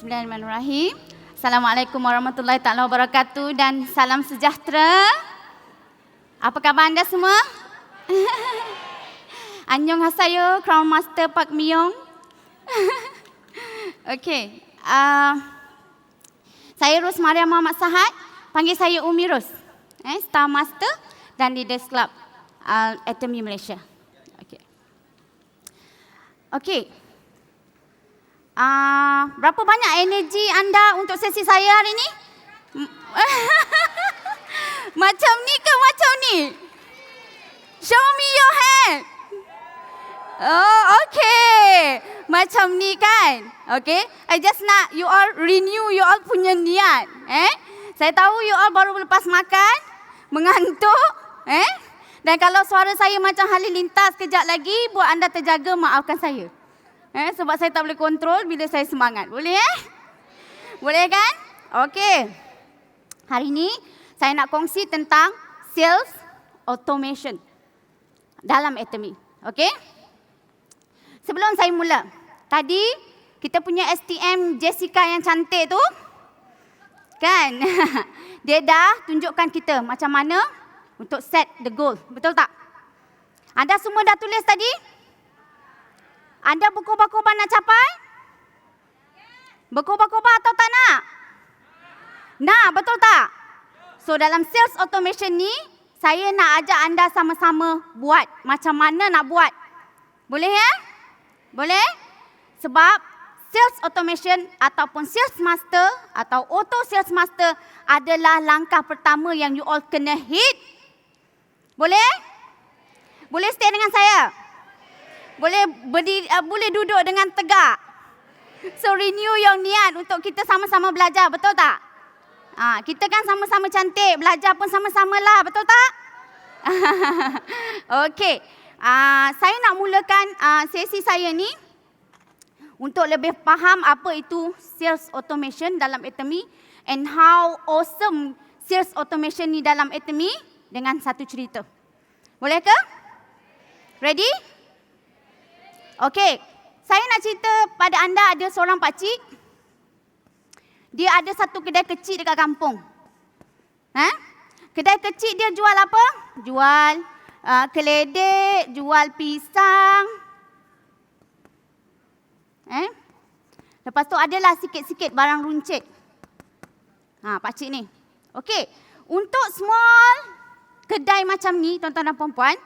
Bismillahirrahmanirrahim. Assalamualaikum warahmatullahi taala wabarakatuh dan salam sejahtera. Apa khabar anda semua? Annyeonghaseyo, Crown Master Park Myung. Okey. Saya Ros Maria Muhammad Sahad. Panggil saya Umi Ros. Star Master dan Leaders Club Atomy Malaysia. Okey. Okey. Berapa banyak energi anda untuk sesi saya hari ini? Macam ni ke macam ni? Show me your hand. Oh, okay. Macam ni kan? Okay. I just nak you all renew you all punya niat. Saya tahu you all baru lepas makan, mengantuk. Dan kalau suara saya macam halilintas kejap lagi, buat anda terjaga, maafkan saya. Sebab saya tak boleh kontrol bila saya semangat. Boleh Boleh kan? Okey. Hari ini saya nak kongsi tentang sales automation dalam Atomy. Okey? Sebelum saya mula, tadi kita punya STM Jessica yang cantik tu, kan? Dia dah tunjukkan kita macam mana untuk set the goal. Betul tak? Anda semua dah tulis tadi? Anda berkobar-kobar nak capai? Berkobar-kobar atau tak nak? Nak, betul tak? So dalam sales automation ni, saya nak ajak anda sama-sama buat macam mana nak buat. Boleh ya? Boleh? Sebab sales automation ataupun sales master atau auto sales master adalah langkah pertama yang you all kena hit. Boleh? Boleh stay dengan saya? Boleh berdiri, boleh duduk dengan tegak. So renew your niat untuk kita sama-sama belajar, betul tak? Kita kan sama-sama cantik, belajar pun sama-sama lah, betul tak? Okey. Saya nak mulakan sesi saya ni untuk lebih faham apa itu sales automation dalam Atomy and how awesome sales automation ni dalam Atomy dengan satu cerita. Boleh ke? Ready? Okey, saya nak cerita pada anda ada seorang pakcik. Dia ada satu kedai kecil dekat kampung. Kedai kecil dia jual apa? Jual keledek, jual pisang. Lepas tu adalah sikit-sikit barang runcit. Pakcik ni. Okey, untuk small kedai macam ni, tuan-tuan dan puan-puan,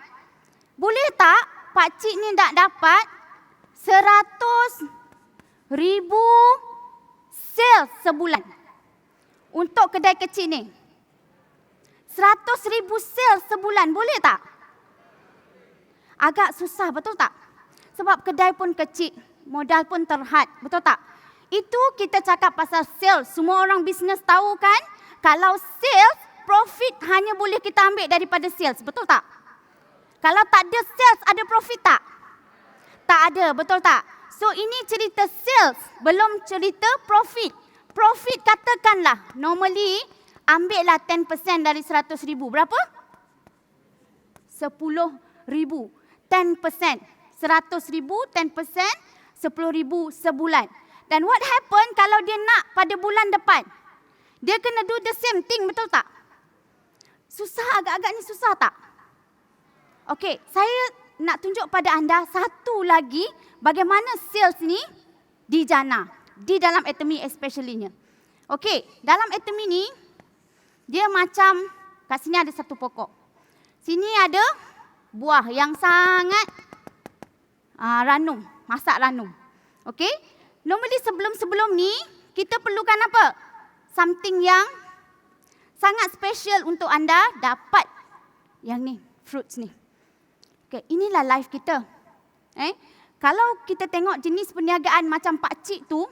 boleh tak pakcik ni nak dapat 100,000 sales sebulan untuk kedai kecil ni. 100,000 sales sebulan, boleh tak? Agak susah, betul tak? Sebab kedai pun kecil, modal pun terhad, betul tak? Itu kita cakap pasal sales. Semua orang bisnes tahu kan? Kalau sales, profit hanya boleh kita ambil daripada sales, betul tak? Kalau tak ada sales, ada profit tak? Tak ada, betul tak? So ini cerita sales, belum cerita profit. Profit katakanlah, normally ambillah 10% dari 100,000. Berapa? 10,000. 10%. 100,000, 10%, 10,000 sebulan. Dan what happen kalau dia nak pada bulan depan? Dia kena do the same thing, betul tak? Susah, agak-agaknya susah tak? Okey, saya nak tunjuk pada anda satu lagi bagaimana sales ni dijana di dalam Atomy especially-nya. Okey, dalam Atomy ni dia macam kat sini ada satu pokok. Sini ada buah yang sangat ranum, masak ranum. Okey? Normally sebelum ni kita perlukan apa? Something yang sangat special untuk anda dapat yang ni, fruits ni. Okay, inilah life kita. Kalau kita tengok jenis perniagaan macam pakcik tu,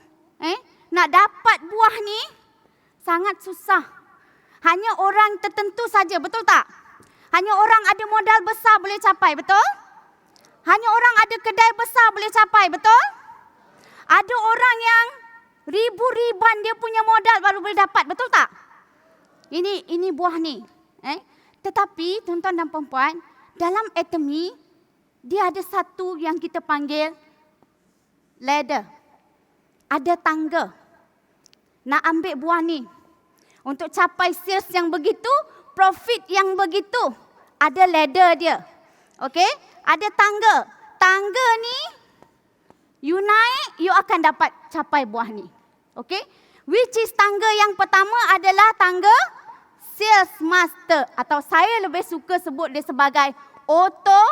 nak dapat buah ni sangat susah. Hanya orang tertentu saja, betul tak? Hanya orang ada modal besar boleh capai, betul? Hanya orang ada kedai besar boleh capai, betul? Ada orang yang ribu-ribuan dia punya modal baru boleh dapat, betul tak? Ini buah ni. Tetapi tuan-tuan dan puan-puan, dalam Atomy, dia ada satu yang kita panggil ladder. Ada tangga. nak ambil buah ni. Untuk capai sales yang begitu, profit yang begitu, ada ladder dia. Okey? Ada tangga. Tangga ni, you naik, you akan dapat capai buah ni. Okey? Which is tangga yang pertama adalah tangga sales master. Atau saya lebih suka sebut dia sebagai auto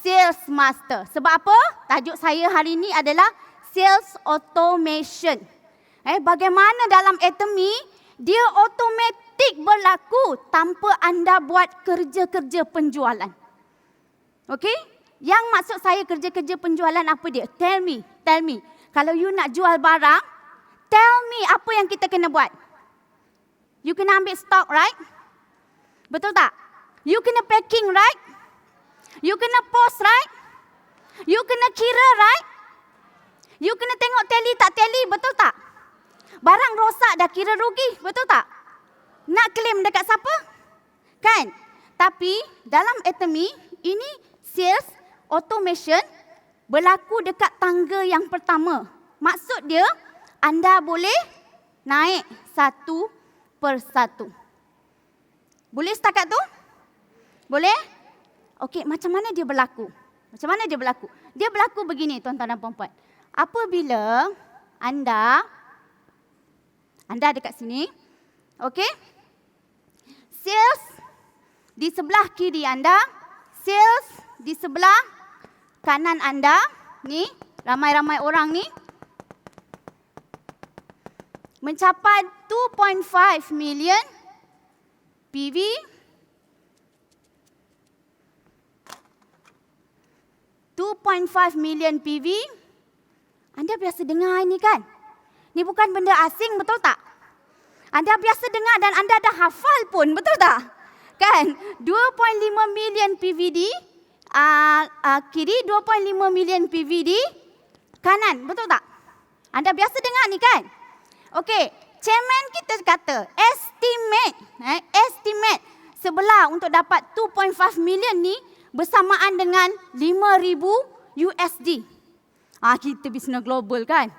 sales master. Sebab apa? Tajuk saya hari ini adalah sales automation. Bagaimana dalam Atomy, dia automatik berlaku tanpa anda buat kerja-kerja penjualan. Okey? Yang maksud saya kerja-kerja penjualan apa dia? Tell me. Kalau you nak jual barang, tell me apa yang kita kena buat. You kena ambil stok, right? Betul tak? You kena packing, right? You kena post, right? You kena kira, right? You kena tengok tally tak tally, betul tak? Barang rosak dah kira rugi, betul tak? Nak claim dekat siapa? Kan? Tapi dalam Atomy, ini sales automation berlaku dekat tangga yang pertama. Maksud dia, anda boleh naik satu persatu. Boleh setakat tu? Boleh? Okey, macam mana dia berlaku? Dia berlaku begini, tuan-tuan dan puan-puan. Apabila anda dekat sini, okey? Sales di sebelah kiri anda, sales di sebelah kanan anda, ni ramai-ramai orang ni mencapai 2.5 million PV, 2.5 million PV. Anda biasa dengar ini kan? Ini bukan benda asing, betul tak? Anda biasa dengar dan anda dah hafal pun, betul tak? Kan? 2.5 million PV di kiri, 2.5 million PV di kanan, betul tak? Anda biasa dengar ni kan? Okey, chairman kita kata estimate sebelah untuk dapat 2.5 million ni bersamaan dengan 5,000 USD. Kita bisnes global kan?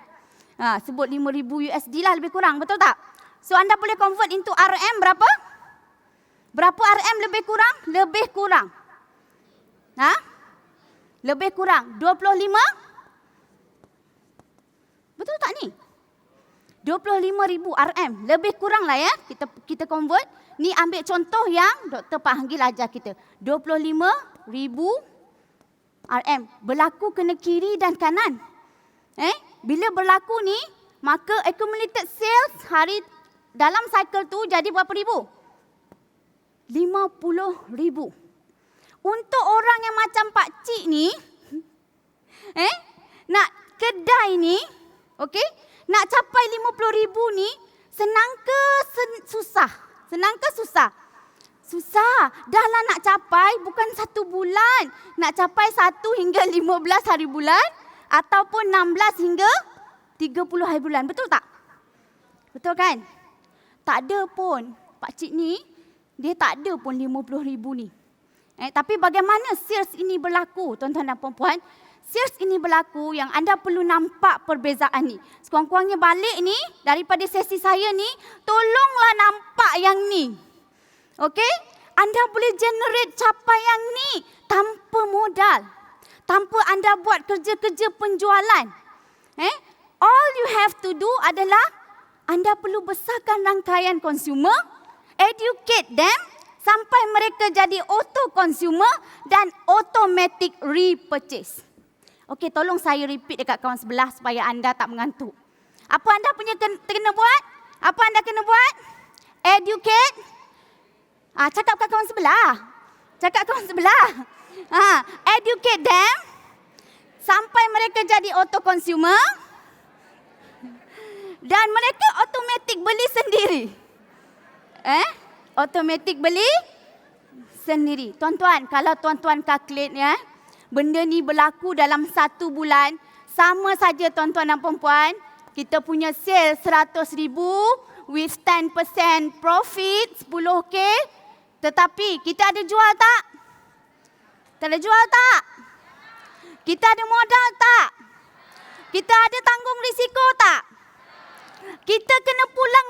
Sebut 5,000 USD lah lebih kurang, betul tak? So anda boleh convert into RM berapa? Berapa RM lebih kurang? Lebih kurang. Lebih kurang 25? Betul tak ni? 25,000 RM. Lebih kurang lah ya. Kita convert. Ni ambil contoh yang Dr. Pak Hanggil ajar kita. 25,000 RM. Berlaku kena kiri dan kanan. Bila berlaku ni, maka accumulated sales hari dalam cycle tu jadi berapa ribu? 50,000. Untuk orang yang macam Pak Cik ni, nak kedai ni, okey, nak capai 50,000 ni, senang ke susah? Senang ke susah? Susah. Dah lah nak capai bukan 1 bulan. Nak capai 1 hingga 15 hari bulan ataupun 16 hingga 30 hari bulan. Betul tak? Betul kan? Tak ada pun. Pak Cik ni, dia tak ada pun 50,000 ni. Tapi bagaimana sales ini berlaku, tuan-tuan dan puan-puan? Sales ini berlaku yang anda perlu nampak perbezaan ni. Sekurang-kurangnya balik ni, daripada sesi saya ni, tolonglah nampak yang ni. Okey? Anda boleh generate capaian ni tanpa modal. Tanpa anda buat kerja-kerja penjualan. All you have to do adalah anda perlu besarkan rangkaian consumer, educate them, sampai mereka jadi auto consumer dan automatic repurchase. Okey, tolong saya repeat dekat kawan sebelah supaya anda tak mengantuk. Apa anda punya kena buat? Apa anda kena buat? Educate. Cakap kat kawan sebelah. Educate them sampai mereka jadi auto consumer dan mereka automatic beli sendiri. Automatic beli sendiri. Tuan-tuan, kalau tuan-tuan calculate ya, benda ni berlaku dalam 1 bulan, sama saja tuan-tuan dan puan-puan, kita punya sales 100,000 with 10% profit, 10K. Tetapi kita ada jual tak? Tak ada jual tak? Kita ada modal tak? Kita ada tanggung risiko tak? Kita kena pulang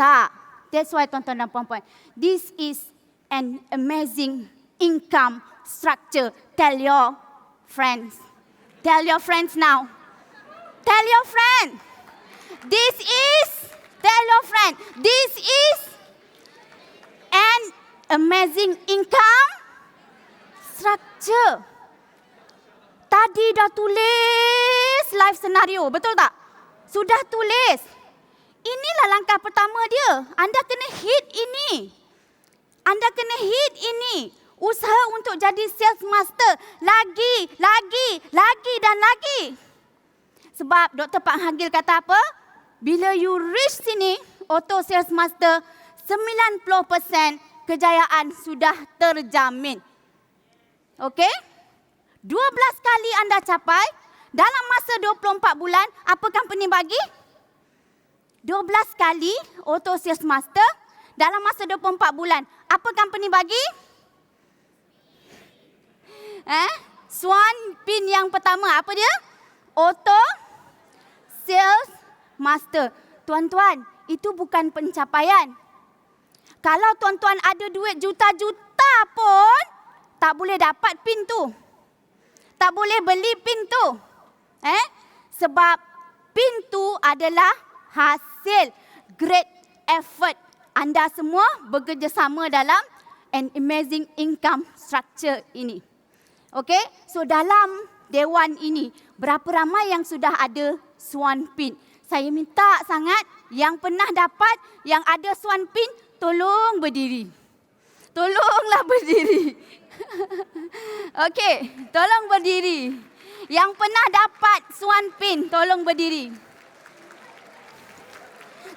Tak. That's why tuan-tuan dan puan-puan, this is an amazing income structure. Tell your friends. Tell your friends now. Tell your friend. Tell your friend, this is an amazing income structure. Tadi dah tulis live scenario, betul tak? Sudah tulis. Inilah langkah pertama dia. Anda kena hit ini. Anda kena hit ini. Usaha untuk jadi sales master. Lagi dan lagi. Sebab Dr. Pak Hagil kata apa? Bila you reach sini, auto sales master, 90% kejayaan sudah terjamin. Okey? 12 kali anda capai, dalam masa 24 bulan, apa company bagi? 12 kali auto sales master, dalam masa 24 bulan, apa company bagi? Swan pin yang pertama, apa dia? Auto sales master. Tuan-tuan, itu bukan pencapaian. Kalau tuan-tuan ada duit juta-juta pun, tak boleh dapat pin tu. Tak boleh beli pin tu. Sebab pin tu adalah hasil great effort. Anda semua bekerjasama dalam an amazing income structure ini. Okey, so dalam dewan ini, berapa ramai yang sudah ada Swan pin? Saya minta sangat yang pernah dapat, yang ada Swan pin, tolong berdiri. Tolonglah berdiri. Okey, tolong berdiri. Yang pernah dapat Swan pin, tolong berdiri.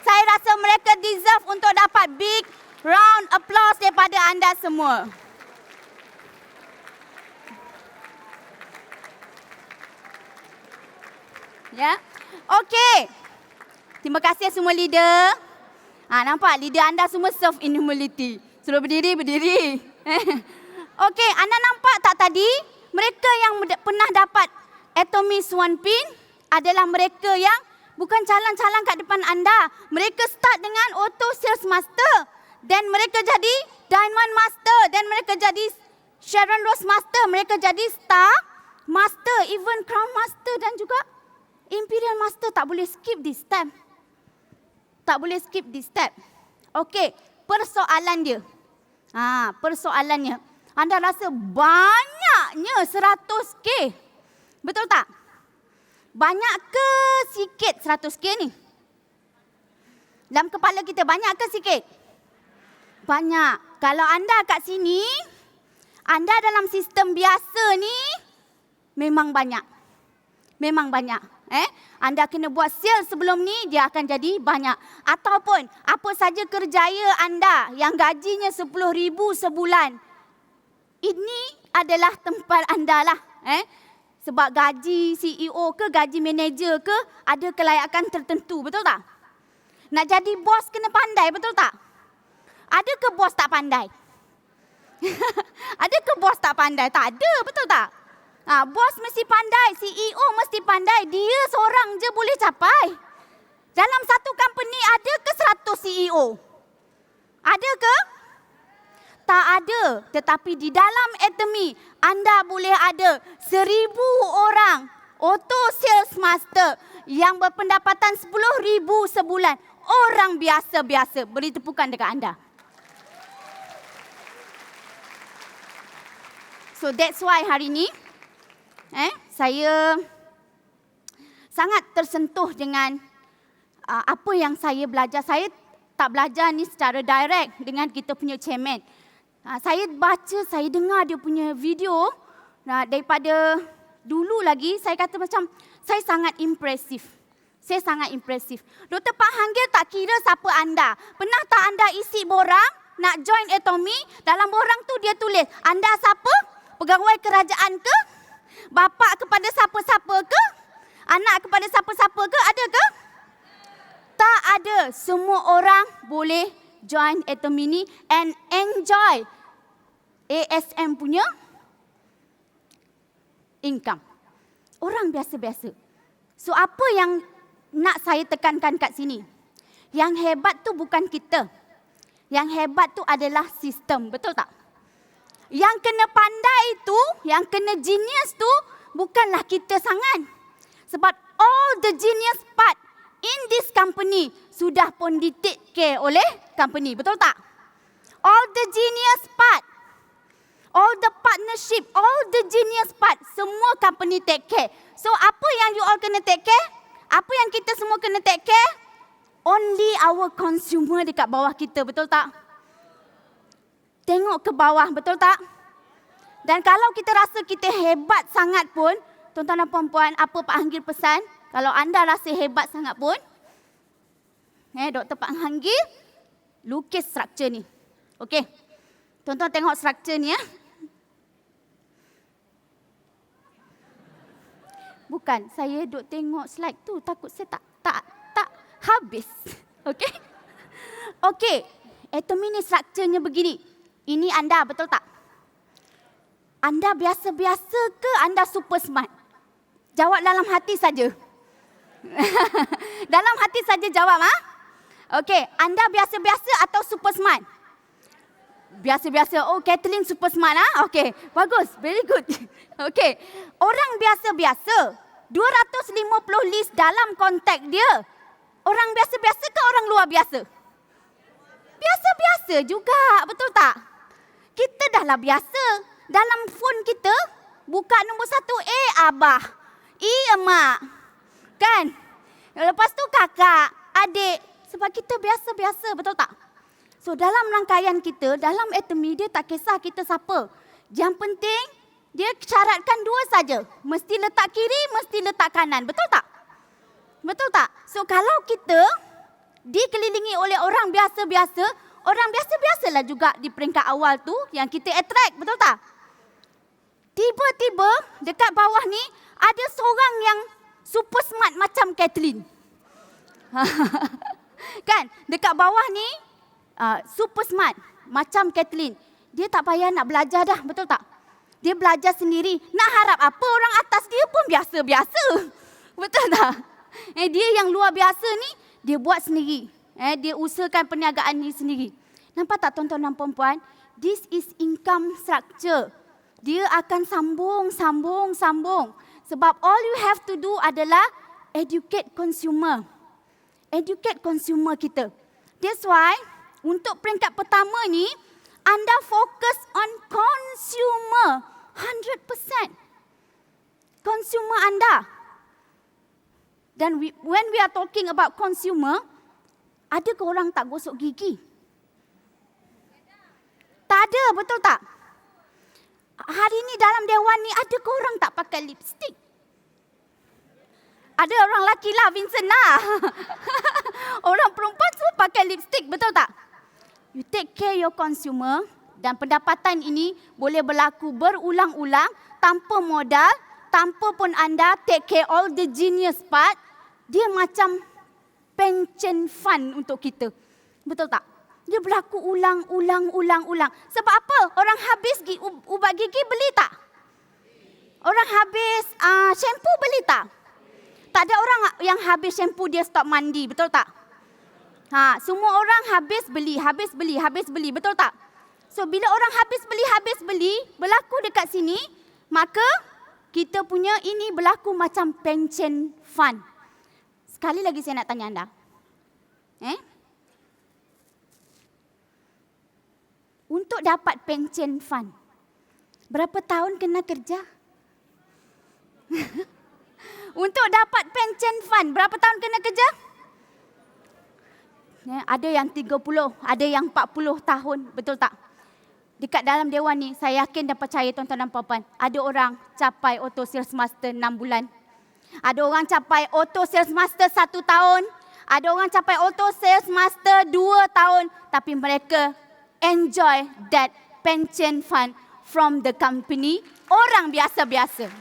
Saya rasa mereka deserve untuk dapat big round applause daripada anda semua. Ya. Okey. Terima kasih semua leader. Nampak leader anda semua serve in humility. Suruh berdiri. Okey, anda nampak tak tadi? Mereka yang pernah dapat Atomy Swan pin adalah mereka yang bukan calang-calang kat depan anda. Mereka start dengan auto sales master. Dan mereka jadi diamond master. Dan mereka jadi Sharon Rose master. Mereka jadi star master. Even crown master dan juga imperial master. Tak boleh skip this step. Tak boleh skip this step. Okey, persoalan dia. Persoalannya. Anda rasa banyaknya 100K. Betul tak? Banyak ke sikit 100K ni? Dalam kepala kita banyak ke sikit? Banyak. Kalau anda kat sini, anda dalam sistem biasa ni, memang banyak. Memang banyak. Anda kena buat sales sebelum ni, dia akan jadi banyak. Ataupun apa saja kerjaya anda yang gajinya 10,000 sebulan. Ini adalah tempat anda lah. Sebab gaji CEO ke, gaji manager ke, ada kelayakan tertentu, betul tak? Nak jadi bos kena pandai, betul tak? Ada ke bos tak pandai? Ada ke bos tak pandai? Tak ada, betul tak? Bos mesti pandai, CEO mesti pandai. Dia seorang je boleh capai. Dalam satu company ada ke 100 CEO? Ada ke? Tak ada. Tetapi di dalam Atomy, anda boleh ada 1,000 orang auto sales master yang berpendapatan 10,000 sebulan. Orang biasa-biasa. Beri tepukan dekat anda. So that's why hari ini, saya sangat tersentuh dengan apa yang saya belajar. Saya tak belajar ni secara direct dengan kita punya chairman. Saya baca, saya dengar dia punya video. Daripada dulu lagi, saya kata macam, saya sangat impresif. Saya sangat impresif. Dr. Pak Hagil tak kira siapa anda. Pernah tak anda isi borang nak join Atomy? Dalam borang tu dia tulis, anda siapa? Pegawai kerajaan ke? Bapa kepada siapa-siapa ke? Anak kepada siapa-siapa ke? Ada ke? Tak ada. Semua orang boleh join Atomy ni and enjoy ASM punya income. Orang biasa-biasa. So apa yang nak saya tekankan kat sini? Yang hebat tu bukan kita. Yang hebat tu adalah sistem. Betul tak? Yang kena pandai tu, yang kena genius tu bukanlah kita sangat. Sebab all the genius part in this company sudah pun di take care oleh company. Betul tak? All the genius part, all the partnership, all the genius part, semua company take care. So apa yang you all kena take care? Apa yang kita semua kena take care? Only our consumer dekat bawah kita. Betul tak? Tengok ke bawah, betul tak? Dan kalau kita rasa kita hebat sangat pun, tuan-tuan dan puan-puan, apa Pak Hanggil pesan? Kalau anda rasa hebat sangat pun, Dr. Pak Hanggil lukis struktur ni. Okey. Tuan-tuan tengok struktur ni ya. Bukan, saya duk tengok slide tu, takut saya tak habis. Okey. Okey, atomi ni strukturnya begini. Ini anda, betul tak? Anda biasa-biasa ke anda super smart? Jawab dalam hati saja. Dalam hati saja jawab, ha? Okey, anda biasa-biasa atau super smart? Biasa-biasa. Oh, Kathleen super smart, ha? Okey, bagus, very good. Okey, orang biasa-biasa, 250 list dalam kontak dia. Orang biasa-biasa ke orang luar biasa? Biasa-biasa juga, betul tak? Kita dah lah biasa. Dalam phone kita, buka nombor 1, abah, emak. Kan? Lepas tu kakak, adik. Sebab kita biasa-biasa, betul tak? So dalam rangkaian kita, dalam atomi dia tak kisah kita siapa. Yang penting, dia syaratkan 2 saja. Mesti letak kiri, mesti letak kanan. Betul tak? Betul tak? So kalau kita dikelilingi oleh orang biasa-biasa, orang biasa-biasalah juga di peringkat awal tu yang kita attract, betul tak? Tiba-tiba dekat bawah ni ada seorang yang super smart macam Kathleen. Kan? Dekat bawah ni super smart macam Kathleen. Dia tak payah nak belajar dah, betul tak? Dia belajar sendiri. Nak harap apa, orang atas dia pun biasa-biasa. Betul tak? Dia yang luar biasa ni, dia buat sendiri. Dia usahakan perniagaan ni sendiri. Nampak tak tuan-tuan dan puan-puan? This is income structure. Dia akan sambung. Sebab all you have to do adalah educate consumer. Educate consumer kita. That's why, untuk peringkat pertama ni, anda fokus on consumer 100%. Consumer anda. Dan when we are talking about consumer, ada ke orang tak gosok gigi? Tak ada, betul tak? Hari ni dalam dewan ni, ada ke orang tak pakai lipstick? Ada orang lelaki lah, Vincent lah. Orang perempuan semua pakai lipstick, betul tak? You take care your consumer dan pendapatan ini boleh berlaku berulang-ulang tanpa modal, tanpa pun anda take care all the genius part. Dia macam pension fund untuk kita. Betul tak? Dia berlaku ulang. Sebab apa? Orang habis ubat gigi beli tak? Orang habis shampoo beli tak? Tak ada orang yang habis shampoo dia stop mandi, betul tak? Semua orang habis beli, betul tak? So bila orang habis beli, berlaku dekat sini, maka kita punya ini berlaku macam pension fund. Sekali lagi saya nak tanya anda. Untuk dapat pension fund, berapa tahun kena kerja? Untuk dapat pension fund, berapa tahun kena kerja? Ada yang 30, ada yang 40 tahun, betul tak? Dekat dalam dewan ni, saya yakin dan percaya tuan-tuan dan puan-puan, ada orang capai auto sales master 6 bulan. Ada orang capai auto sales master 1 tahun. Ada orang capai auto sales master 2 tahun. Tapi mereka enjoy that pension fund from the company. Orang biasa-biasa.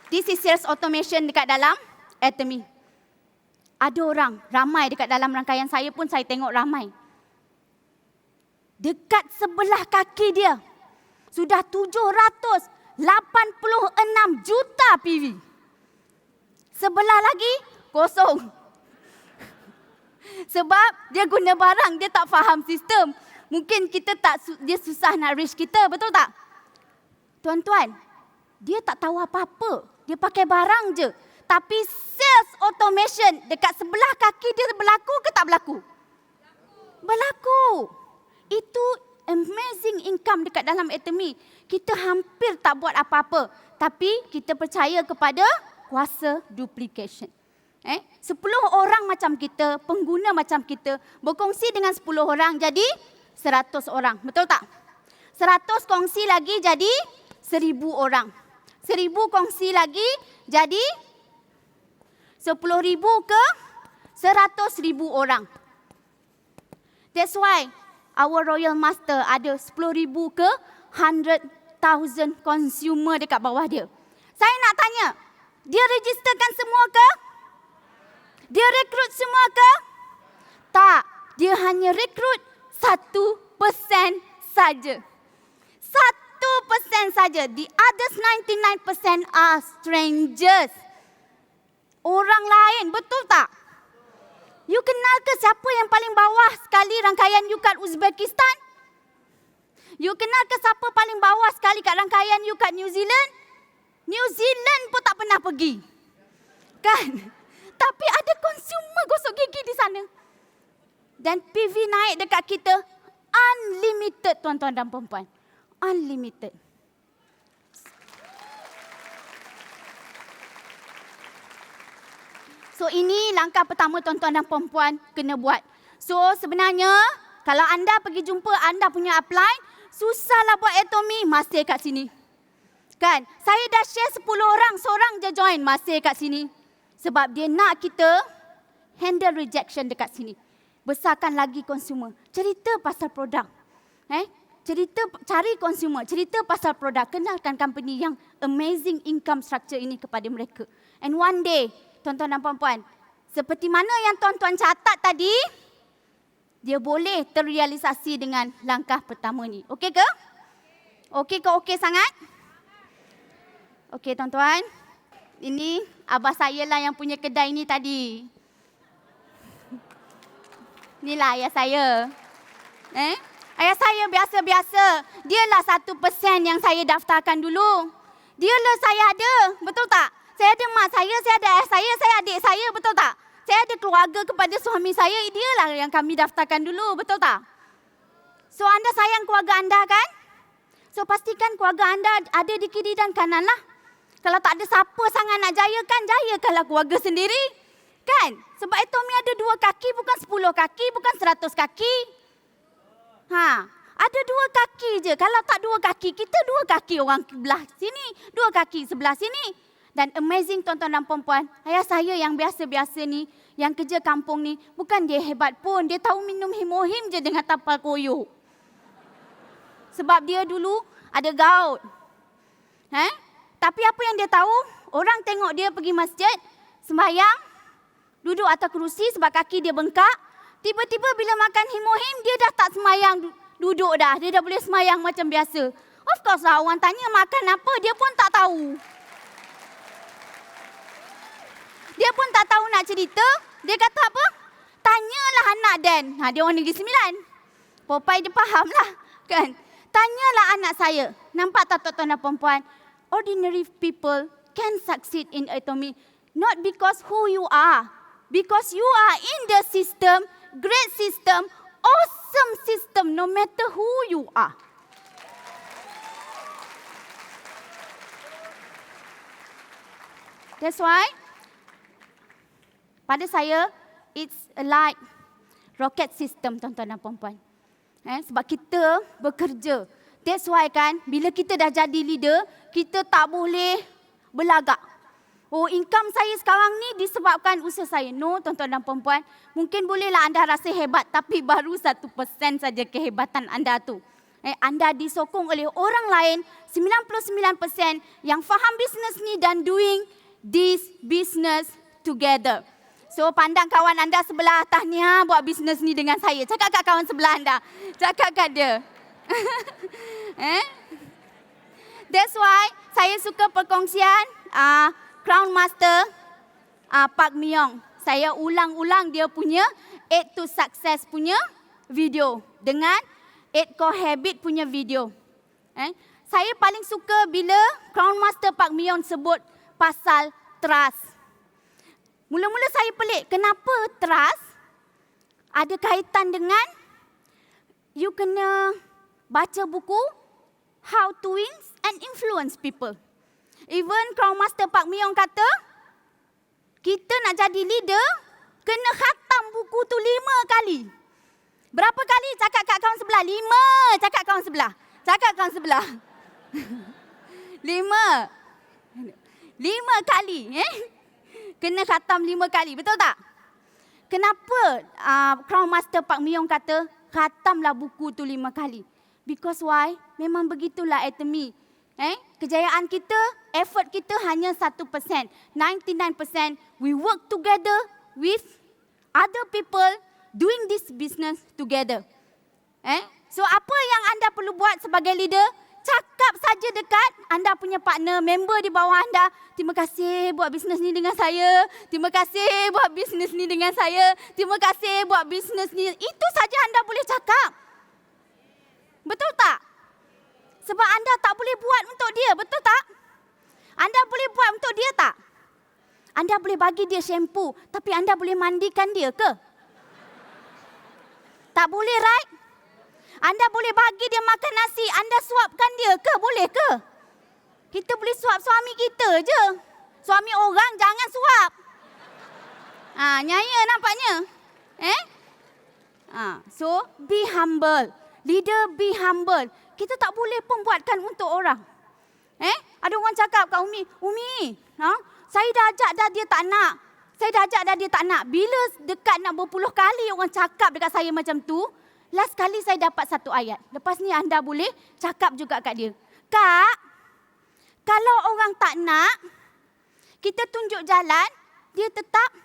This is sales automation dekat dalam atomi. Ada orang, ramai dekat dalam rangkaian saya pun saya tengok ramai. Dekat sebelah kaki dia, sudah 786 juta PV. Sebelah lagi kosong. Sebab dia guna barang, dia tak faham sistem. Mungkin dia susah nak reach kita, betul tak? Tuan-tuan, dia tak tahu apa-apa. Dia pakai barang je. Tapi sales automation dekat sebelah kaki dia berlaku ke tak berlaku? Berlaku. Itu amazing income dekat dalam Atomy. Kita hampir tak buat apa-apa. Tapi kita percaya kepada kuasa duplication. 10 orang macam kita, pengguna macam kita, berkongsi dengan 10 orang jadi 100 orang. Betul tak? 100 kongsi lagi jadi 1000 orang. 1000 kongsi lagi jadi 10,000 ke 100,000 orang. That's why our Royal Master ada 10,000 ke 100,000 consumer dekat bawah dia. Saya nak tanya, dia registerkan semua ke? Dia rekrut semua ke? Tak, dia hanya rekrut 1% saja. 1% saja. The others 99% are strangers. Orang lain, betul tak? You kenal ke siapa yang paling bawah sekali rangkaian you kat Uzbekistan? You kenal ke siapa paling bawah sekali kat rangkaian you kat New Zealand? New Zealand pun tak pernah pergi. Kan? Tapi ada consumer gosok gigi di sana. Dan PV naik dekat kita unlimited, tuan-tuan dan perempuan. Unlimited. So ini langkah pertama tuan-tuan dan perempuan kena buat. So sebenarnya kalau anda pergi jumpa anda punya upline, susahlah buat Atomy, masih kat sini. Kan? Saya dah share 10 orang, seorang je join, masih kat sini. Sebab dia nak kita handle rejection dekat sini. Besarkan lagi consumer. Cerita pasal produk. Cerita, cari consumer. Cerita pasal produk. Kenalkan company yang amazing income structure ini kepada mereka. And one day, tuan-tuan dan puan-puan, seperti mana yang tuan-tuan catat tadi, dia boleh terrealisasi dengan langkah pertama ni. Okey ke? Okey ke okey sangat? Okey tuan-tuan. Ini abah saya lah yang punya kedai ni tadi. Inilah ayah saya. Ayah saya biasa-biasa. Dialah 1% yang saya daftarkan dulu. Dialah saya ada. Betul tak? Saya ada mak saya ada ayah saya adik saya. Betul tak? Saya ada keluarga kepada suami saya. Dialah yang kami daftarkan dulu. Betul tak? So anda sayang keluarga anda kan? So pastikan keluarga anda ada di kiri dan kanan lah. Kalau tak ada siapa sangat nak jayakan, jayakanlah keluarga sendiri. Kan? Sebab Atomy ada 2 kaki, bukan 10 kaki, bukan 100 kaki. Ada 2 kaki je. Kalau tak 2 kaki, kita 2 kaki orang belah sini, 2 kaki sebelah sini. Dan amazing tuan-tuan dan perempuan, ayah saya yang biasa-biasa ni, yang kerja kampung ni, bukan dia hebat pun. Dia tahu minum himohim je dengan tapal koyok. Sebab dia dulu ada gout. Tapi apa yang dia tahu, orang tengok dia pergi masjid, sembahyang, duduk atas kerusi sebab kaki dia bengkak. Tiba-tiba bila makan himohim, dia dah tak sembahyang duduk dah. Dia dah boleh sembahyang macam biasa. Of course lah, orang tanya makan apa, dia pun tak tahu. Dia pun tak tahu nak cerita. Dia kata apa? Tanyalah anak Dan. Dia orang Negeri Sembilan. Popeye dia faham lah. Kan? Tanyalah anak saya. Nampak tak tuan-tuan dan perempuan? Ordinary people can succeed in Atomy not because who you are, because you are in the system, great system, awesome system, no matter who you are. That's why, pada saya, it's like rocket system, tuan-tuan dan perempuan. Sebab kita bekerja. That's why kan, bila kita dah jadi leader, kita tak boleh berlagak. Oh, income saya sekarang ni disebabkan usaha saya. No, tuan-tuan dan perempuan. Mungkin bolehlah anda rasa hebat, tapi baru 1% saja kehebatan anda tu. Anda disokong oleh orang lain, 99% yang faham bisnes ni dan doing this business together. So, pandang kawan anda sebelah, tahniah buat bisnes ni dengan saya. Cakap kat kawan sebelah anda. Cakap kat dia. That's why saya suka perkongsian Crown Master. Park Myong. Saya ulang-ulang dia punya 8 to Success punya video dengan 8 Core Habit punya video. Saya paling suka bila Crown Master Park Myong sebut pasal trust. Mula-mula saya pelik, kenapa trust ada kaitan dengan you kena baca buku How to Win and Influence People. Even Crown Master Park Myong kata, kita nak jadi leader, kena khatam buku tu 5 kali. Berapa kali? Cakap kat kawan sebelah. 5. Cakap kawan sebelah. Cakap kawan sebelah. 5. 5 kali. Kena khatam 5 kali. Betul tak? Kenapa Crown Master Park Myong kata, khatamlah buku tu 5 kali? Because why? Memang begitulah Atomy. Kejayaan kita, effort kita hanya 1%. 99% we work together with other people doing this business together. So apa yang anda perlu buat sebagai leader? Cakap saja dekat anda punya partner, member di bawah anda. Terima kasih buat bisnes ni dengan saya. Terima kasih buat bisnes ni dengan saya. Terima kasih buat bisnes ni. Itu saja anda boleh cakap. Betul tak? Sebab anda tak boleh buat untuk dia, betul tak? Anda boleh buat untuk dia tak? Anda boleh bagi dia shampoo, tapi anda boleh mandikan dia ke? Tak boleh, right? Anda boleh bagi dia makan nasi, anda suapkan dia ke? Boleh ke? Kita boleh suap suami kita je. Suami orang jangan suap. Nyaya nampaknya. So, be humble. Leader, be humble. Kita tak boleh pun buatkan untuk orang. Ada orang cakap kat Umi, saya dah ajak dah dia tak nak. Saya dah ajak dah dia tak nak. Bila dekat nak berpuluh kali orang cakap dekat saya macam tu, last kali saya dapat 1 ayat. Lepas ni anda boleh cakap juga kat dia. Kak, kalau orang tak nak, kita tunjuk jalan, dia tetap.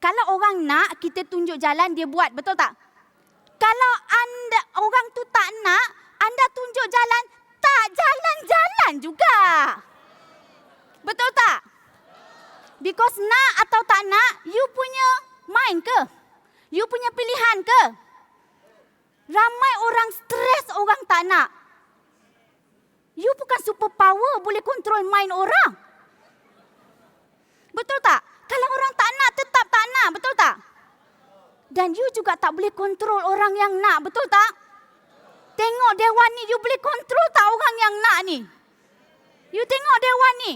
Kalau orang nak, kita tunjuk jalan, dia buat. Betul tak? Kalau orang tu tak nak, anda tunjuk jalan, tak jalan-jalan juga. Betul tak? Because nak atau tak nak, you punya mind ke? You punya pilihan ke? Ramai orang stres orang tak nak. You bukan super power boleh kontrol mind orang. Betul tak? Kalau orang tak nak, tetap tak nak. Betul tak? Dan you juga tak boleh kontrol orang yang nak. Betul tak? Tengok dewan ni, you boleh kontrol tak orang yang nak ni? You tengok dewan ni.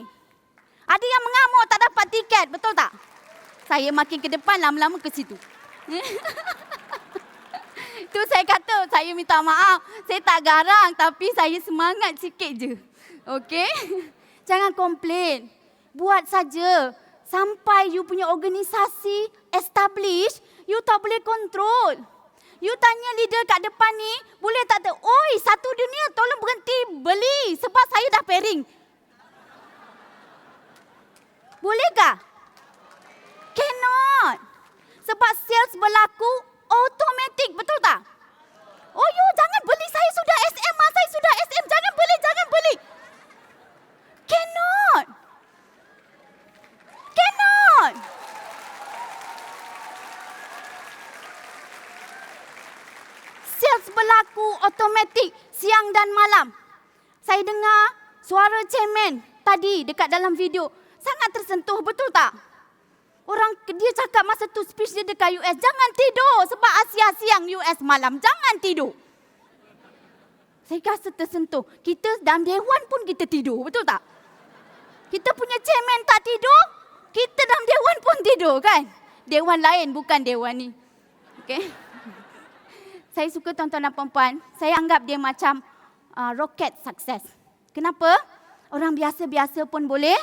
Ada yang mengamuk tak dapat tiket. Betul tak? Saya makin ke depan, lama-lama ke situ. Tu saya kata, saya minta maaf. Saya tak garang, tapi saya semangat sikit je. Okey? Jangan komplain. Buat saja. Sampai you punya organisasi establish, you tak boleh kontrol. You tanya leader kat depan ni, boleh tak? Oi, satu dunia tolong berhenti beli sebab saya dah pairing. Bolehkah? Cannot. Sebab sales berlaku automatik, betul tak? Oh, you jangan beli, saya sudah SM, saya sudah SM. Jangan beli, jangan beli. Cannot. Cannot. Sales berlaku automatik siang dan malam. Saya dengar suara chairman tadi dekat dalam video. Sangat tersentuh, betul tak? Orang dia cakap masa tu speech dia dekat US, jangan tidur sebab Asia siang US malam. Jangan tidur. Saya rasa tersentuh. Kita dalam dewan pun kita tidur, betul tak? Kita punya chairman tak tidur, kita dalam dewan pun tidur kan? Dewan lain bukan dewan ni. Okay? Saya suka tuan-tuan dan puan-puan, saya anggap dia macam rocket success. Kenapa? Orang biasa-biasa pun boleh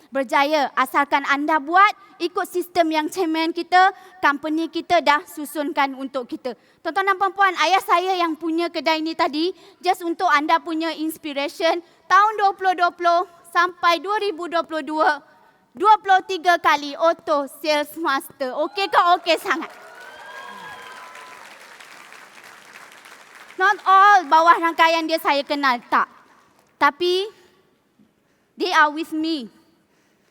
berjaya asalkan anda buat ikut sistem yang chairman kita, company kita dah susunkan untuk kita. Tuan-tuan dan puan-puan, ayah saya yang punya kedai ni tadi, just untuk anda punya inspiration, tahun 2020 sampai 2022, 23 kali auto sales master. Okey ke? Okey sangat. Not all bawah rangkaian dia saya kenal, tak. Tapi they are with me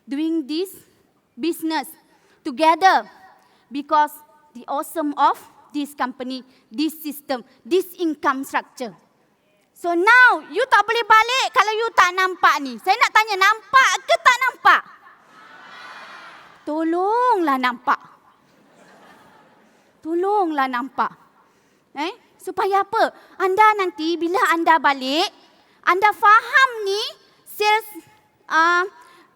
doing this business together because the awesome of this company, this system, this income structure. So now, you tak boleh balik kalau you tak nampak ni. Saya nak tanya, nampak ke tak nampak? Tolonglah nampak. Tolonglah nampak. Supaya apa? Anda nanti bila anda balik, anda faham ni sales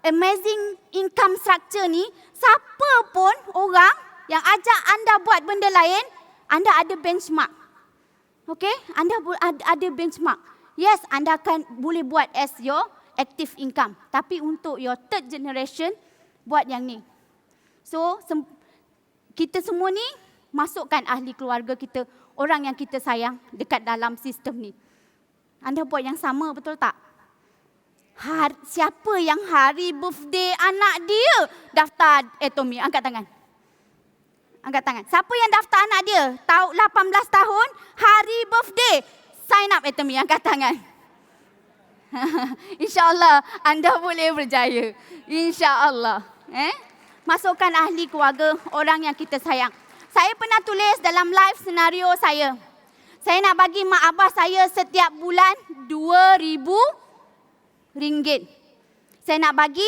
amazing income structure ni, siapa pun orang yang ajak anda buat benda lain, anda ada benchmark. Okay? Anda ada benchmark. Yes, anda akan boleh buat as your active income. Tapi untuk your third generation, buat yang ni. So, kita semua ni masukkan ahli keluarga kita, orang yang kita sayang dekat dalam sistem ni. Anda buat yang sama, betul tak? Siapa yang hari birthday anak dia daftar Atomy? Angkat tangan. Angkat tangan. Siapa yang daftar anak dia? Tahu 18 tahun, hari birthday, sign up Atomy. Angkat tangan. InsyaAllah anda boleh berjaya. InsyaAllah. Masukkan ahli keluarga, orang yang kita sayang. Saya pernah tulis dalam live senario saya. Saya nak bagi mak abah saya setiap bulan RM2,000. Saya nak bagi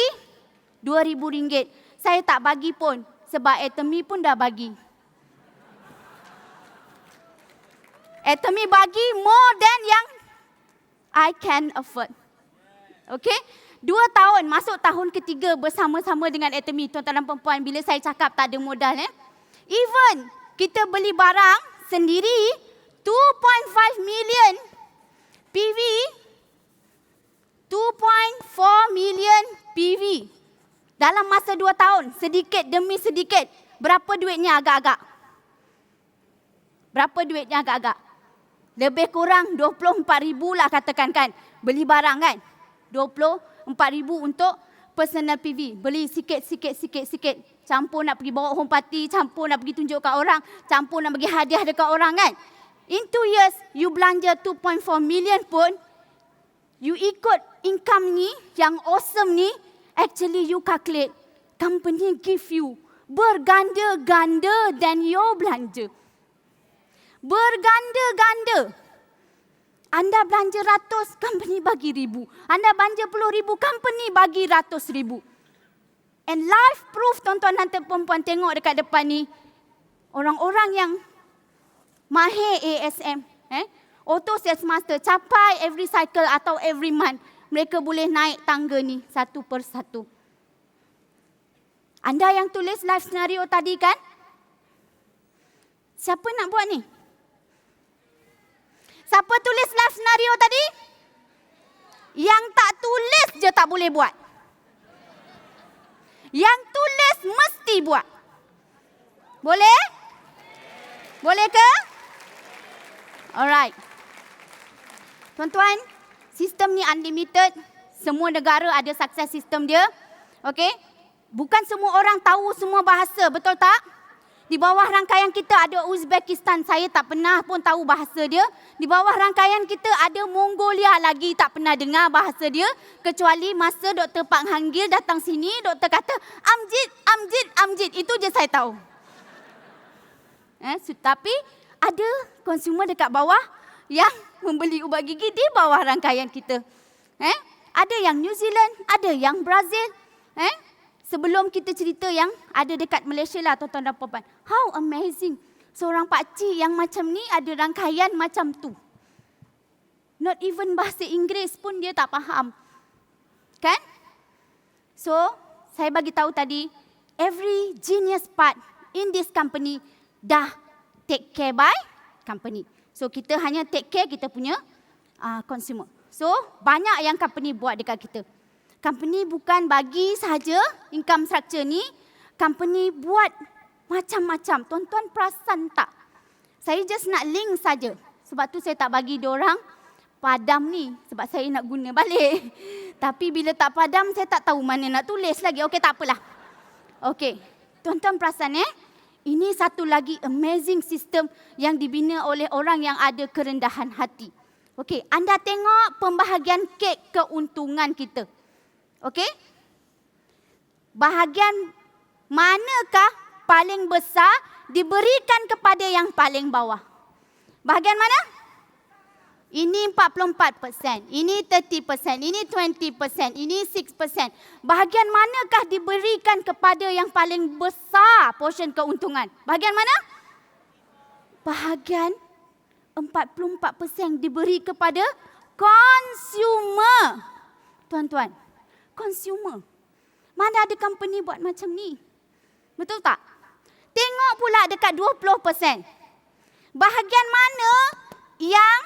RM2,000. Saya tak bagi pun sebab Atomy pun dah bagi. Atomy bagi more than yang I can afford. Okay? 2 tahun, masuk tahun ketiga bersama-sama dengan Atomy. Tuan-tuan dan puan-puan, bila saya cakap tak ada modal. Even kita beli barang sendiri, 2.5 million PV, 2.4 million PV. Dalam masa 2 tahun, sedikit demi sedikit. Berapa duitnya agak-agak? Berapa duitnya agak-agak? Lebih kurang 24,000 lah katakan kan. Beli barang kan? 24,000 untuk personal PV. Beli sikit. Campur nak pergi bawa home party, campur nak pergi tunjuk kat orang, campur nak bagi hadiah dekat orang kan. In 2 years, you belanja 2.4 million pun, you ikut income ni, yang awesome ni, actually you calculate, company give you berganda-ganda dan your belanja. Berganda-ganda. Anda belanja 100, company bagi 1,000. Anda belanja 10,000, company bagi 100,000. And live proof, tuan-tuan dan puan-puan tengok dekat depan ni, orang-orang yang mahir ASM, Auto Sales Master, capai every cycle atau every month, mereka boleh naik tangga ni satu persatu. Anda yang tulis live scenario tadi kan? Siapa nak buat ni? Siapa tulis live scenario tadi? Yang tak tulis je tak boleh buat. Yang tulis mesti buat. Boleh? Boleh ke? Alright. Tuan-tuan, sistem ni unlimited. Semua negara ada success system dia. Okay? Bukan semua orang tahu semua bahasa, betul tak? Di bawah rangkaian kita ada Uzbekistan, saya tak pernah pun tahu bahasa dia. Di bawah rangkaian kita ada Mongolia, lagi tak pernah dengar bahasa dia. Kecuali masa Dr. Pak Hanggil datang sini, doktor kata, Amjid, itu je saya tahu. Tapi ada konsumer dekat bawah yang membeli ubat gigi di bawah rangkaian kita. Ada yang New Zealand, ada yang Brazil. Sebelum kita cerita yang ada dekat Malaysia lah, tuan-tuan dan puan-puan. How amazing. Seorang pakcik yang macam ni ada rangkaian macam tu. Not even bahasa Inggeris pun dia tak faham. Kan? So, saya bagi tahu tadi, every genius part in this company dah take care by company. So, kita hanya take care kita punya consumer. So, banyak yang company buat dekat kita. Company bukan bagi sahaja income structure ni, company buat macam-macam. Tuan-tuan perasan tak? Saya just nak link saja. Sebab tu saya tak bagi diorang padam ni. Sebab saya nak guna balik. Tapi bila tak padam, saya tak tahu mana nak tulis lagi. Okey, tak apalah. Okey, tuan-tuan perasan ini satu lagi amazing system yang dibina oleh orang yang ada kerendahan hati. Okey, anda tengok pembahagian kek keuntungan kita. Okey? Bahagian manakah paling besar diberikan kepada yang paling bawah? Bahagian mana? Ini 44%, ini 30%, ini 20%, ini 6%. Bahagian manakah diberikan kepada yang paling besar portion keuntungan? Bahagian mana? Bahagian 44% diberi kepada consumer. Tuan-tuan, consumer. Mana ada company buat macam ni? Betul tak? Tengok pula dekat 20%. Bahagian mana yang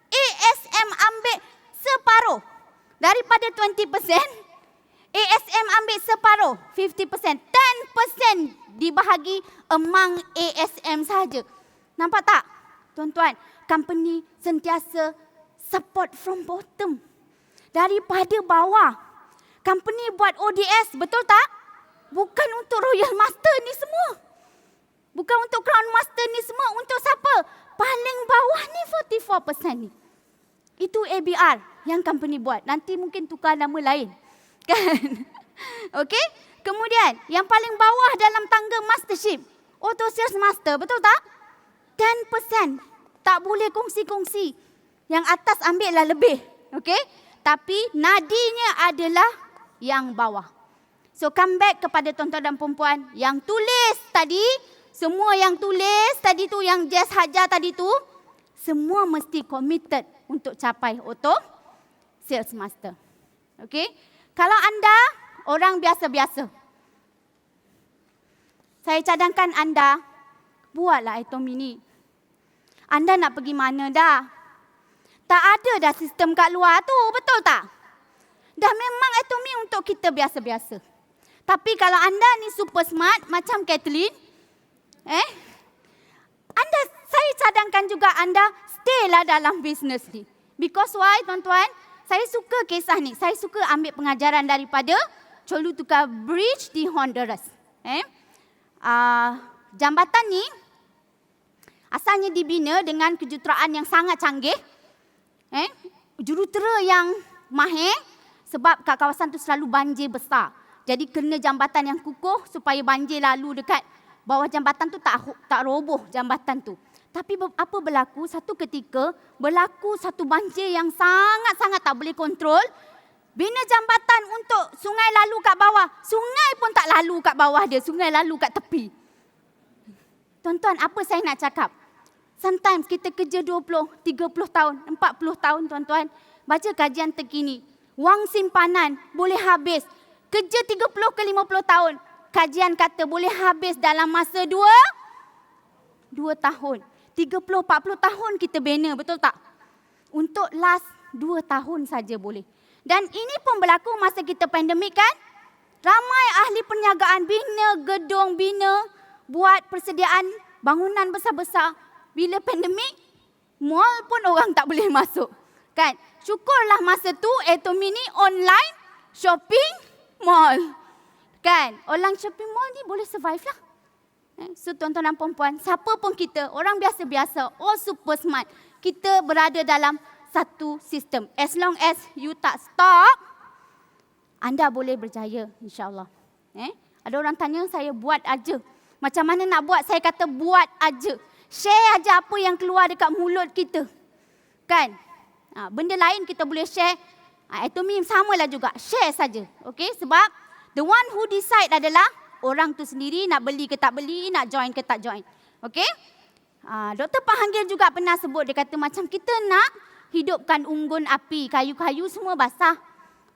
ASM ambil separuh daripada 20%, ASM ambil separuh 50%, 10% dibahagi among ASM saja. Nampak tak? Tuan-tuan, company sentiasa support from bottom, daripada bawah. Company buat ODS, betul tak? Bukan untuk Royal Master ni semua. Bukan untuk Crown Master ni semua. Untuk siapa? Paling bawah ni 44% ni. Itu ABR yang company buat. Nanti mungkin tukar nama lain. Kan? Okey? Kemudian, yang paling bawah dalam tangga mastership, Auto Sales Master, betul tak? 10%. Tak boleh kongsi-kongsi. Yang atas ambillah lebih. Okey? Tapi nadinya adalah yang bawah. So come back kepada tuan-tuan dan perempuan yang tulis tadi, semua yang tulis tadi tu, yang Jess hajar tadi tu, semua mesti committed untuk capai Auto Sales Master. Okey? Kalau anda orang biasa-biasa, saya cadangkan anda buatlah Atomy ni. Anda nak pergi mana dah? Tak ada dah sistem kat luar tu, betul tak? Dah memang Atomy untuk kita biasa-biasa. Tapi kalau anda ni super smart macam Kathleen, saya cadangkan juga anda stay lah dalam bisnes ni. Because why, tuan-tuan? Saya suka kisah ni. Saya suka ambil pengajaran daripada Choluteca Bridge di Honduras. Jambatan ni asalnya dibina dengan kejuruteraan yang sangat canggih. Jurutera yang mahir, sebab kat kawasan tu selalu banjir besar. Jadi kena jambatan yang kukuh supaya banjir lalu dekat bawah jambatan tu tak roboh jambatan tu. Tapi apa berlaku? Satu ketika berlaku satu banjir yang sangat-sangat tak boleh kontrol. Bina jambatan untuk sungai lalu kat bawah. Sungai pun tak lalu kat bawah dia. Sungai lalu kat tepi. Tuan-tuan, apa saya nak cakap? Sometimes kita kerja 20, 30 tahun, 40 tahun tuan-tuan. Baca kajian terkini. Wang simpanan boleh habis. Kerja 30 ke 50 tahun. Kajian kata boleh habis dalam masa 2 tahun. 30, 40 tahun kita bina, betul tak? Untuk last 2 tahun saja boleh. Dan ini pun berlaku masa kita pandemik kan? Ramai ahli perniagaan bina gedung, buat persediaan bangunan besar-besar. Bila pandemik, mall pun orang tak boleh masuk. Kan? Syukurlah masa tu Atomy ni online shopping mall. Kan? Online shopping mall ni boleh survive lah. So tuan-tuan dan perempuan, siapa pun kita, orang biasa-biasa, all super smart, kita berada dalam satu sistem. As long as you tak stop, anda boleh berjaya insyaAllah. Ada orang tanya, saya buat aja. Macam mana nak buat? Saya kata buat aja. Share aja apa yang keluar dekat mulut kita. Kan? Benda lain kita boleh share. Atomy samalah juga. Share saja. Okay? Sebab the one who decide adalah orang tu sendiri, nak beli ke tak beli, nak join ke tak join. Okay? Dr. Panggil juga pernah sebut, dia kata macam kita nak hidupkan unggun api, kayu-kayu semua basah.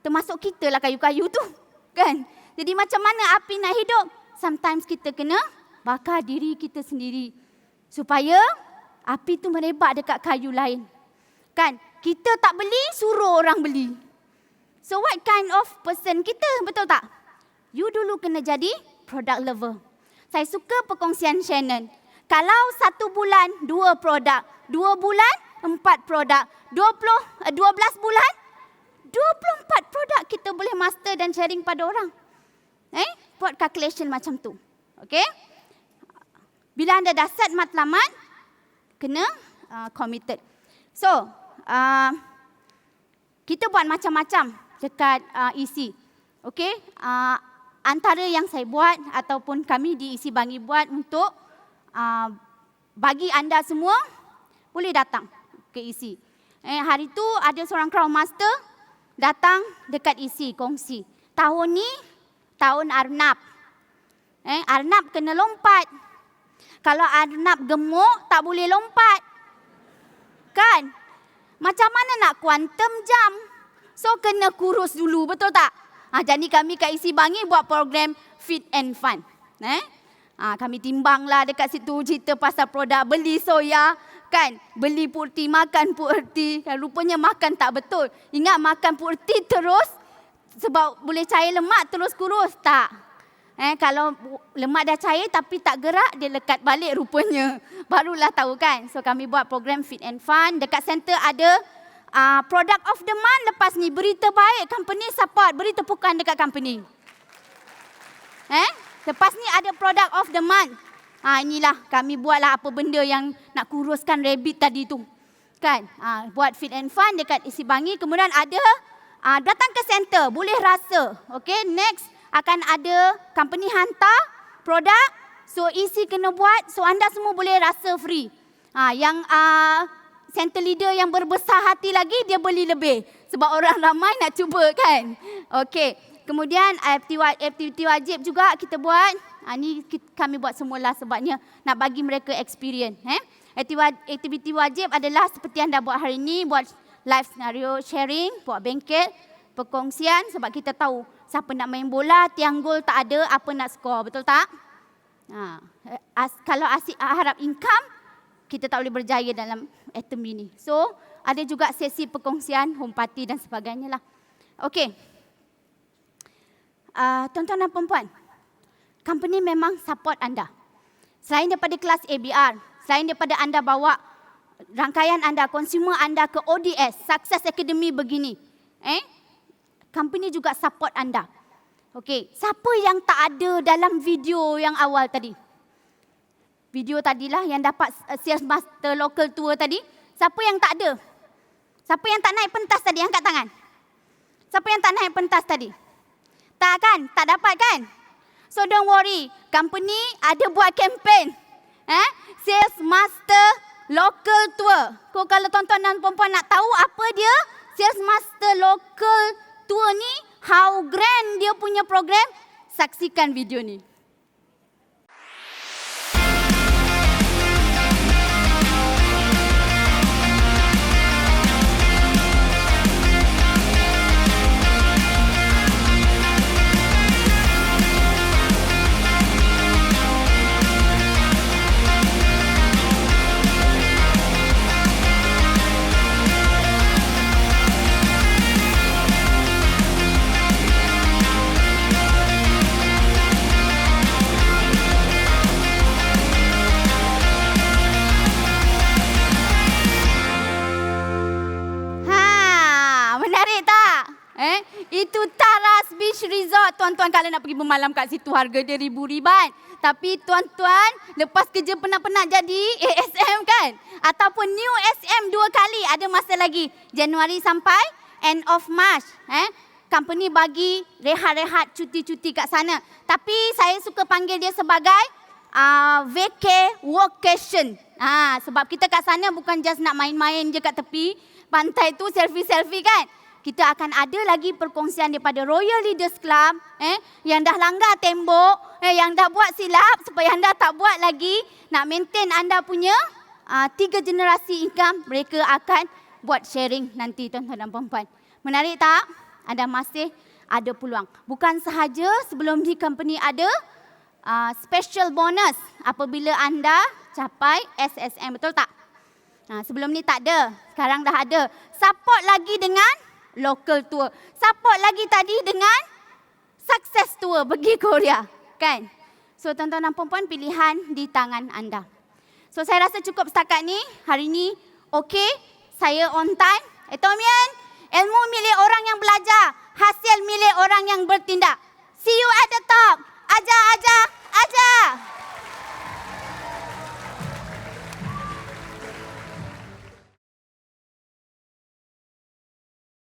Termasuk kita lah kayu-kayu tu. Kan? Jadi macam mana api nak hidup? Sometimes kita kena bakar diri kita sendiri. Supaya api tu merebak dekat kayu lain. Kan? Kita tak beli, suruh orang beli. So what kind of person kita? Betul tak? You dulu kena jadi product lover. Saya suka perkongsian Shannon. Kalau 1 bulan 2 produk, 2 bulan 4 produk, 12 bulan 24 produk kita boleh master dan sharing pada orang. Buat calculation macam tu. Okay? Bila anda dah set matlamat, kena committed. So, kita buat macam-macam dekat EC. Okay? antara yang saya buat ataupun kami di Isi Bangi buat untuk bagi anda semua boleh datang ke Isi. Hari tu ada seorang crowd master datang dekat Isi kongsi. Tahun ni tahun Arnab. Arnab kena lompat. Kalau Arnab gemuk tak boleh lompat. Kan? Macam mana nak quantum jump? So kena kurus dulu, betul tak? Jadi kami kat Isi Bangi buat program Fit and Fun. Kami timbanglah dekat situ, cerita pasal produk, beli soya, kan? Beli purti, makan purti. Rupanya makan tak betul. Ingat makan purti terus sebab boleh cair lemak terus kurus, tak? Kalau lemak dah cair tapi tak gerak, dia lekat balik rupanya. Barulah tahu kan. So kami buat program Fit and Fun. Dekat center ada Product of the Month lepas ni. Berita baik, company support. Beri tepukan dekat company. Lepas ni ada Product of the Month. Inilah kami buatlah apa benda yang nak kuruskan rabbit tadi tu. Kan? Buat Fit and Fun dekat Isi Bangi. Kemudian ada datang ke center, boleh rasa. Okay, next akan ada company hantar produk. So Isi kena buat, so anda semua boleh rasa free. Yang center leader yang berbesar hati lagi, dia beli lebih. Sebab orang ramai nak cuba kan. Okay, kemudian aktiviti wajib juga kita buat. Ini kami buat semula sebabnya nak bagi mereka experience. Aktiviti wajib adalah seperti anda buat hari ini, buat live scenario sharing, buat bengkel, perkongsian sebab kita tahu siapa nak main bola, tiang gol tak ada, apa nak skor, betul tak? Kalau asyik harap income, kita tak boleh berjaya dalam atom ini. So, ada juga sesi perkongsian, home party dan sebagainya lah. Okey. Tuan-tuan dan puan-puan, company memang support anda. Selain daripada kelas ABR, selain daripada anda bawa rangkaian anda, consumer anda ke ODS, Success Academy begini. Company juga support anda. Okey, siapa yang tak ada dalam video yang awal tadi? Video tadilah yang dapat Sales Master Local Tour tadi. Siapa yang tak ada? Siapa yang tak naik pentas tadi? Angkat tangan. Siapa yang tak naik pentas tadi? Tak kan? Tak dapat kan? So don't worry, company ada buat campaign. Sales Master Local Tour. Kalau tuan-tuan dan puan-puan nak tahu apa dia, Sales Master Local Tour ni, how grand dia punya program, saksikan video ni. Itu Taras Beach Resort. Tuan-tuan kalau nak pergi bermalam kat situ harga dia ribu-riban. Tapi tuan-tuan lepas kerja penat-penat jadi ASM kan? Ataupun new SM 2 kali, ada masa lagi. Januari sampai end of March. Company bagi rehat-rehat cuti-cuti kat sana. Tapi saya suka panggil dia sebagai vacation. Sebab kita kat sana bukan just nak main-main je kat tepi pantai tu, selfie-selfie kan? Kita akan ada lagi perkongsian daripada Royal Leaders Club yang dah langgar tembok, yang dah buat silap supaya anda tak buat lagi, nak maintain anda punya 3 generasi income. Mereka akan buat sharing nanti tuan-tuan dan puan-puan. Menarik tak? Anda masih ada peluang. Bukan sahaja sebelum ni company ada special bonus apabila anda capai SSM, betul tak? Sebelum ni tak ada, sekarang dah ada. Support lagi dengan local tour. Support lagi tadi dengan success tour pergi Korea. Kan? So tuan-tuan dan puan-puan, pilihan di tangan anda. So saya rasa cukup setakat ni. Hari ni okey. Saya on time. Tomian, ilmu milik orang yang belajar. Hasil milik orang yang bertindak.